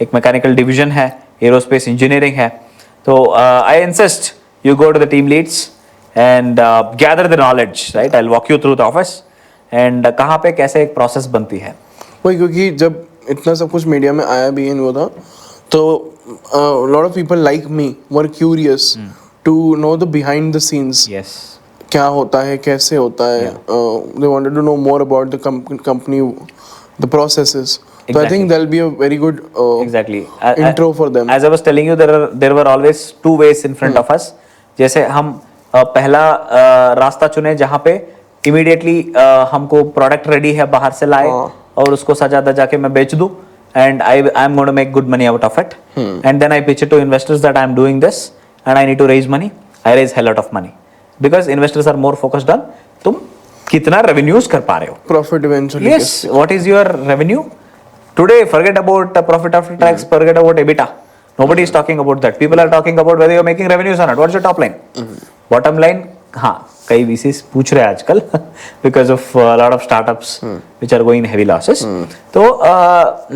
एक मैकेनिकल डिवीजन है, एरोस्पेस इंजीनियरिंग है. तो I insist you go to the team leads and gather the knowledge, right. I will walk you through the office and कहाँ पे कैसे एक प्रोसेस बनती है. वही, क्योंकि जब इतना सब कुछ मीडिया में आया भी इन वो था, तो lot of people like me were curious to know the behind the scenes. Yes, क्या होता है, कैसे होता है. They wanted to know more about the company, the processes. So I think that'll be a very good exactly intro for them. As I was telling you, there were always two ways in front of us. जैसे हम पहला रास्ता चुने जहाँ पे immediately हमको product ready है, बाहर से लाए और उसको सजा दजा के मैं बेच दूं, and I'm going to make good money out of it. And then I pitch it to investors that I'm doing this and I need to raise money. I raise hell lot of money because investors are more focused on तुम कितना revenues कर पा रहे हो. Profit eventually. Yes, what is your revenue? Today, forget about profit after tax, forget about EBITDA. Nobody is talking about that. People are talking about whether you're making revenues or not. What's your top line? Bottom line, हाँ, कई VCs पूछ रहे हैं आजकल because of a lot of startups which are going in heavy losses. So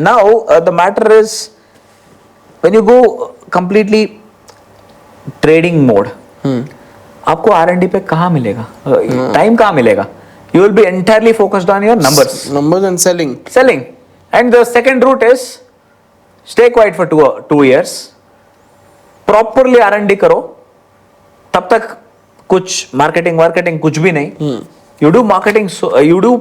now the matter is when you go completely trading mode, आपको R&D पे कहाँ मिलेगा, टाइम कहाँ मिलेगा? You will be entirely focused on your numbers and selling. And the second route is stay quiet for two years, properly R&D करो, तब तक कुछ marketing कुछ भी नहीं. You do marketing, you do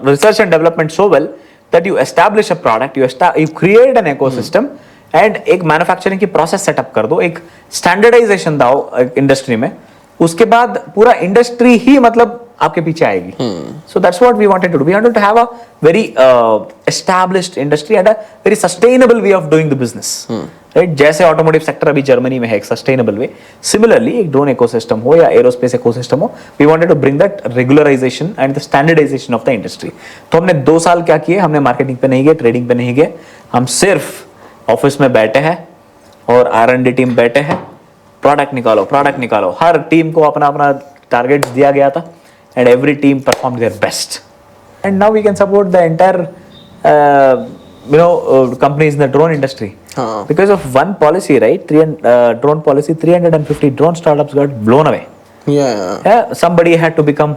research and development so well that you establish a product, you create an ecosystem, and एक manufacturing की process setup कर दो, एक standardization दाओ इंडस्ट्री में. उसके बाद पूरा इंडस्ट्री ही मतलब आपके पीछे आएगी. So that's what we wanted to do. We wanted to have a very established industry and a very sustainable way of doing the business. Right? जैसे ऑटोमोटिव सेक्टर अभी जर्मनी में है एक सस्टेनेबल वे, सिमिलरली एक drone ecosystem हो या aerospace ecosystem हो, we wanted to bring that regularisation and the standardisation of the industry. तो हमने 2 साल क्या किए, हमने मार्केटिंग पे नहीं गए, ट्रेडिंग पे नहीं गए, हम सिर्फ ऑफिस में बैठे हैं और R&D टीम बैठे हैं, प्रोडक्ट निकालो. हर टीम को अपना अपना टारगेट दिया गया था and every team performed their best, and now we can support the entire companies in the drone industry because of one policy, right? Drone policy, 350 drone startups got blown away. Somebody had to become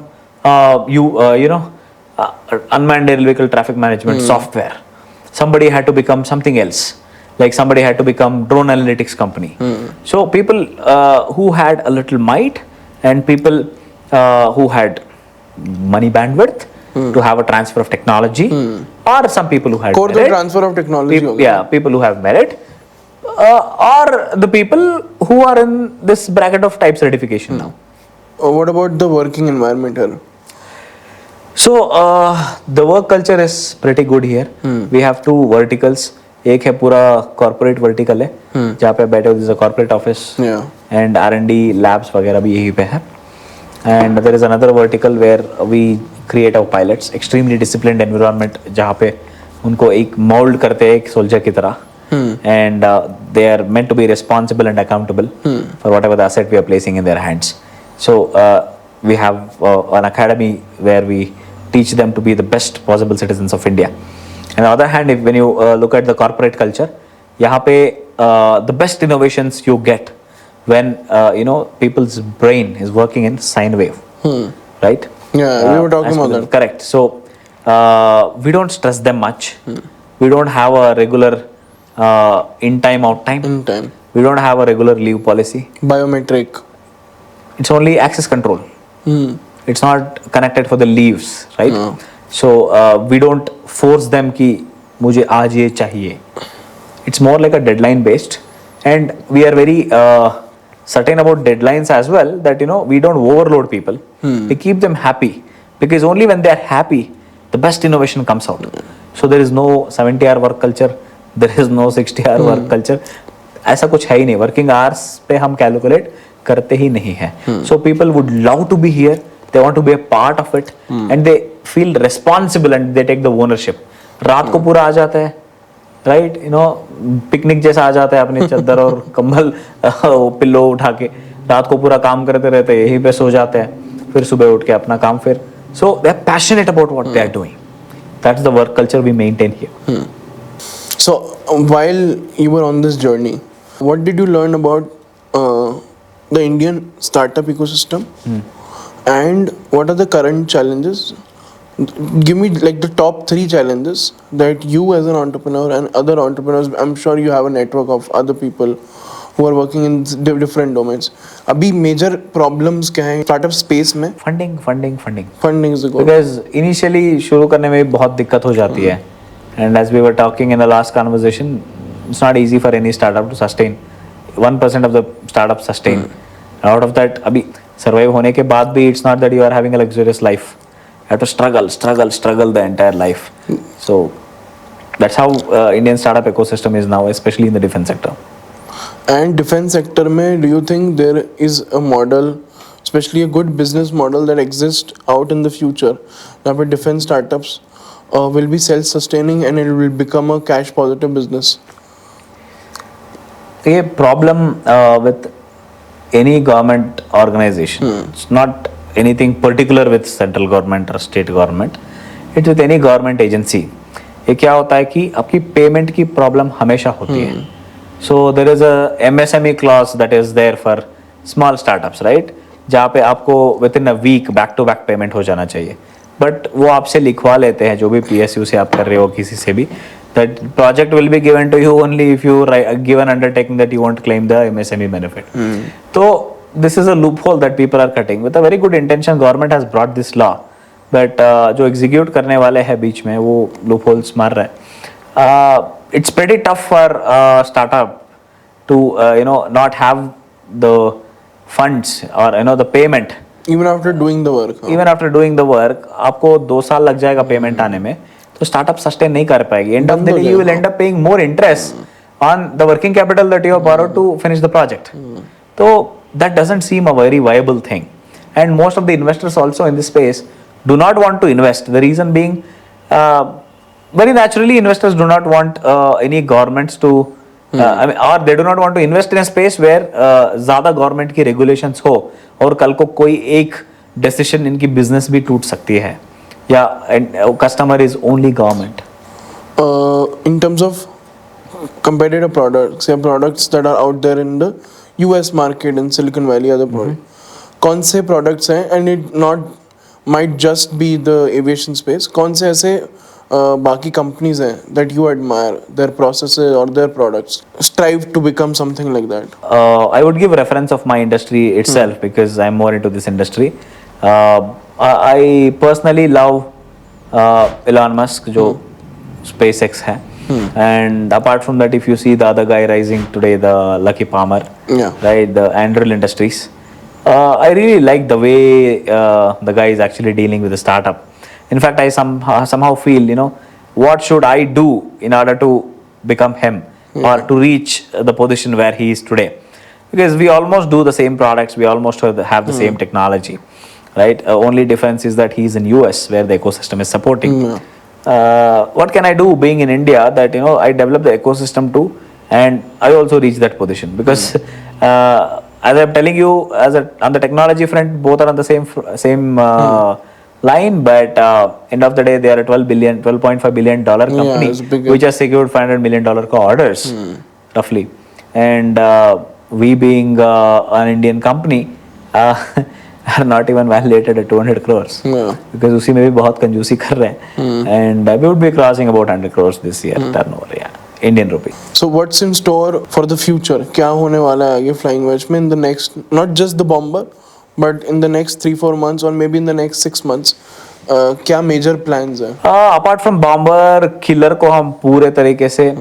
unmanned aerial vehicle traffic management software. Somebody had to become something else, like somebody had to become drone analytics company. So people who had a little might and people who had money bandwidth to have a transfer of technology, or some people who had merit, transfer of technology, people who have merit, or the people who are in this bracket of type certification now. what about the working environment here? So the work culture is pretty good here. We have two verticals. एक है पूरा corporate vertical है जहाँ पे बैठे हो, this is a corporate office Yeah. and R&D labs वगैरह भी यहीं पे है. And there is another vertical where we create our pilots, extremely disciplined environment जहाँ पे उनको एक mold करते हैं एक soldier की तरह. And they are meant to be responsible and accountable for whatever the asset we are placing in their hands. So we have an academy where we teach them to be the best possible citizens of India. On the other hand, when you look at the corporate culture, यहाँ पे the best innovations you get when people's brain is working in sine wave, right? Yeah, we were talking as about per that. Correct. So we don't stress them much. We don't have a regular in time out time. In time. We don't have a regular leave policy. Biometric. It's only access control. It's not connected for the leaves, right? No. So we don't force them कि मुझे आज ये चाहिए. It's more like a deadline based, and we are very certain about deadlines as well. That we don't overload people. We keep them happy, because only when they are happy, the best innovation comes out. So there is no 70-hour work culture. There is no 60-hour work culture. ऐसा कुछ है ही नहीं. Working hours पे हम calculate करते ही नहीं है. So people would love to be here. They want to be a part of it, and they feel responsible and they take the ownership. रात को पूरा आ जाता है, right? पिकनिक जैसा आ जाता है अपनी चादर और कंबल पिल्लो उठा के, रात को पूरा काम करते रहते हैं, यहीं पे सो जाते हैं, फिर सुबह उठ के अपना काम फिर. So they are passionate about what they are doing. That's the work culture we maintain here. So while you were on this journey, what did you learn about the Indian startup ecosystem? And what are the current challenges? Give me like the top 3 challenges that you as an entrepreneur and other entrepreneurs, I'm sure you have a network of other people who are working in different domains. अभी major problems क्या हैं startup space में? Funding. Funding is the goal. Because initially शुरू करने में बहुत दिक्कत हो जाती है. And as we were talking in the last conversation, it's not easy for any startup to sustain. 1% of the startups sustain. Out of that, अभी survive होने के बाद भी it's not that you are having a luxurious life. You have to struggle the entire life. So that's how Indian startup ecosystem is now, especially in the defense sector. And defense sector में, do you think there is a model, especially a good business model that exists out in the future, जहाँ पे defense startups will be self-sustaining and it will become a cash positive business? A problem with any government organization, it's not anything particular with central government or state government, it's with any government agency. ये क्या होता है कि आपकी payment की problem हमेशा होती है. So there is a MSME clause that is there for small startups, right? जहाँ पे आपको within a week back to back payment हो जाना चाहिए, बट वो आपसे लिखवा लेते हैं जो भी PSU से आप कर रहे हो किसी से भी, that project will be given to you only if you give an undertaking that you won't claim the MSME benefit. So this is a loophole that people are cutting with a very good intention. Government has brought this law, but जो execute करने वाले हैं बीच में वो loopholes मार रहे हैं. It's pretty tough for startup to not have the funds or the payment. Even after doing the work. Even after doing the work, आपको 2 साल लग जाएगा पेमेंट आने में, तो स्टार्टअप सस्टेन नहीं कर पाएगी. End of the day you will end up paying more interest on the working capital that you have borrowed to finish the project. तो that doesn't seem a very viable thing, and most of the investors also in this space do not want to invest. The reason being, very naturally, investors do not want any governments to, or they do not want to invest in a space where ज़्यादा government की regulations हो और कल को कोई एक decision इनकी business भी टूट सकती है, या customer is only government. In terms of competitive products, या products that are out there in the US market and Silicon Valley, other products, कौन से products हैं, and it not might just be the aviation space, कौन से ऐसे बाकी companies हैं that you admire their processes or their products strive to become something like that? I would give reference of my industry itself because I'm more into this industry. I personally love Elon Musk जो SpaceX है, and apart from that, if you see the other guy rising today, the Lucky Palmer, Yeah. right, the Anduril Industries, I really like the way the guy is actually dealing with the startup. In fact, I somehow feel, what should I do in order to become him or to reach the position where he is today? Because we almost do the same products, we almost have the same technology, right? Only difference is that he's in US where the ecosystem is supporting. What can I do being in India that I develop the ecosystem too, and I also reach that position because as I'm telling you, on the technology front, both are on the same line, but end of the day, they are a $12.5 billion company, it's big. which has secured $500 million orders, roughly, and we being an Indian company. Are not even validated at 200 crores because उसी में भी बहुत कंजूसी कर रहे हैं and we would be crossing about 100 crores this year turnover, Indian rupee. So what's in store for the future? क्या होने वाला है आगे Flying Wedge में in the next, not just the bomber, but in the next 3-4 months or maybe in the next 6 months? क्या major plans है? Apart from bomber, killer को हम पूरे तरीके से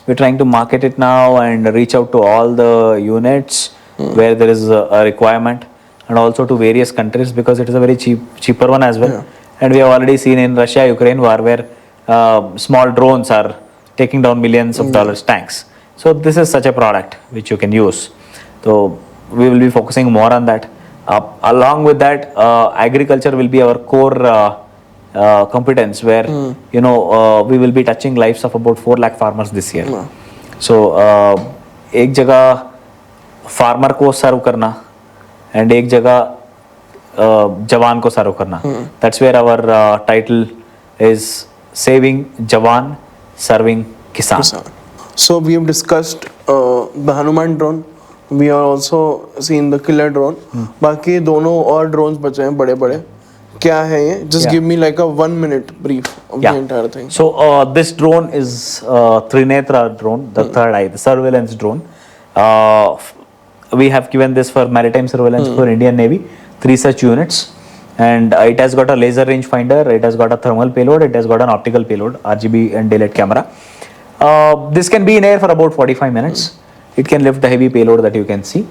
we're trying to market it now and reach out to all the units where there is a requirement, and also to various countries because it is a very cheaper one as well. And we have already seen in Russia-Ukraine war where small drones are taking down millions of dollars tanks. So this is such a product which you can use. So we will be focusing more on that. Along with that, agriculture will be our core competence where we will be touching lives of about 4 lakh farmers this year. So एक जगह farmer को सर्व करना and एक जगह जवान को सर्व करना. That's where our title is saving Jawan, serving Kisan. So we have discussed the Hanuman drone. We are also seen the killer drone. बाकी दोनों और drones बचे हैं बड़े-बड़े. क्या है ये? Just give me like a 1 minute brief of the entire thing. So this drone is Trinetra drone, the third eye, the surveillance drone. We have given this for maritime surveillance for Indian Navy, 3 such units, and it has got a laser range finder, it has got a thermal payload, it has got an optical payload, RGB and daylight camera. This can be in air for about 45 minutes. It can lift the heavy payload that you can see.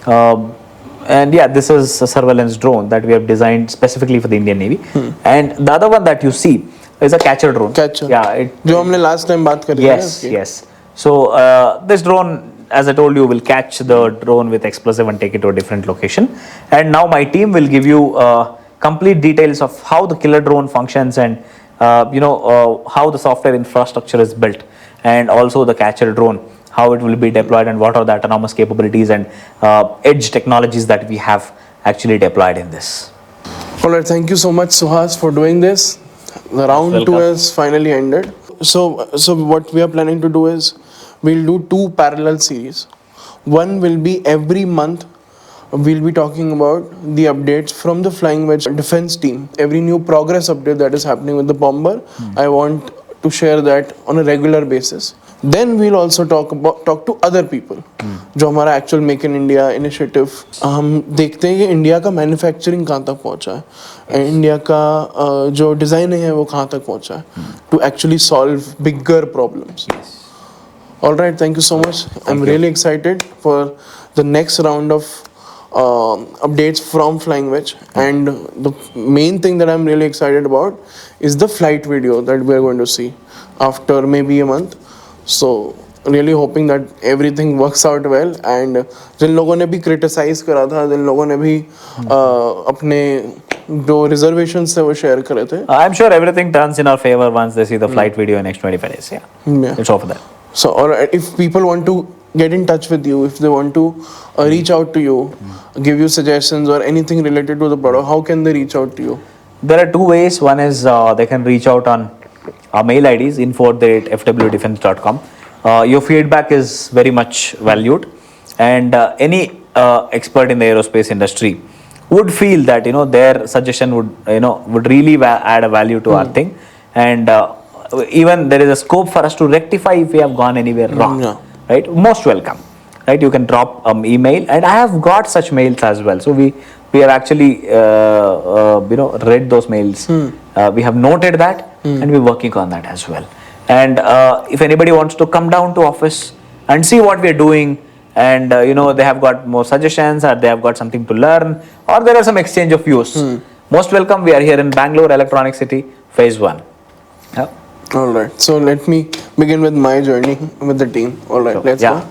And yeah, this is a surveillance drone that we have designed specifically for the Indian Navy. And the other one that you see is a catcher drone. Catcher. Yeah. जो हमने last time बात करी Yes, yes. So this drone, as I told you, will catch the drone with explosive and take it to a different location. And now my team will give you complete details of how the killer drone functions and how the software infrastructure is built, and also the catcher drone, how it will be deployed and what are the autonomous capabilities and edge technologies that we have actually deployed in this. Alright, thank you so much Suhas for doing this. The round 2 has finally ended. So what we are planning to do is we'll do 2 parallel series. One will be every month we'll be talking about the updates from the Flying Wedge defense team. Every new progress update that is happening with the bomber, I want to share that on a regular basis. Then we'll also talk to other people. जो हमारा actual Make in India initiative, हम देखते हैं कि India का manufacturing कहाँ तक पहुँचा है, इंडिया का जो डिज़ाइन है वो कहाँ तक पहुँचा है, to actually solve bigger problems. All right, thank you so much. I'm really excited for the next round of updates from Flying Wedge, and the main thing that I'm really excited about is the flight video that we're going to see after maybe a month. So really hoping that everything works out well, and जिन लोगों ने भी criticize करा था, जिन लोगों ने भी अपने जो reservations थे वो share करे थे. I'm sure everything turns in our favor once they see the flight video in next 25 days. Yeah. Let's hope for that. So, alright, if people want to get in touch with you, if they want to reach out to you, give you suggestions or anything related to the product, how can they reach out to you? There are 2 ways. One is they can reach out on our mail IDs, info@fwdefense.com. Your feedback is very much valued, and any expert in the aerospace industry would feel that their suggestion would really add a value to our thing, and even there is a scope for us to rectify if we have gone anywhere wrong. Right, most welcome. Right, you can drop email, and I have got such mails as well. So we have actually read those mails. We have noted that, and we're working on that as well. And if anybody wants to come down to office and see what we're doing and they have got more suggestions, or they have got something to learn, or there are some exchange of views. Most welcome. We are here in Bangalore Electronic City, phase 1. Yeah. All right. So let me begin with my journey with the team. All right. Sure. Let's Yeah. go.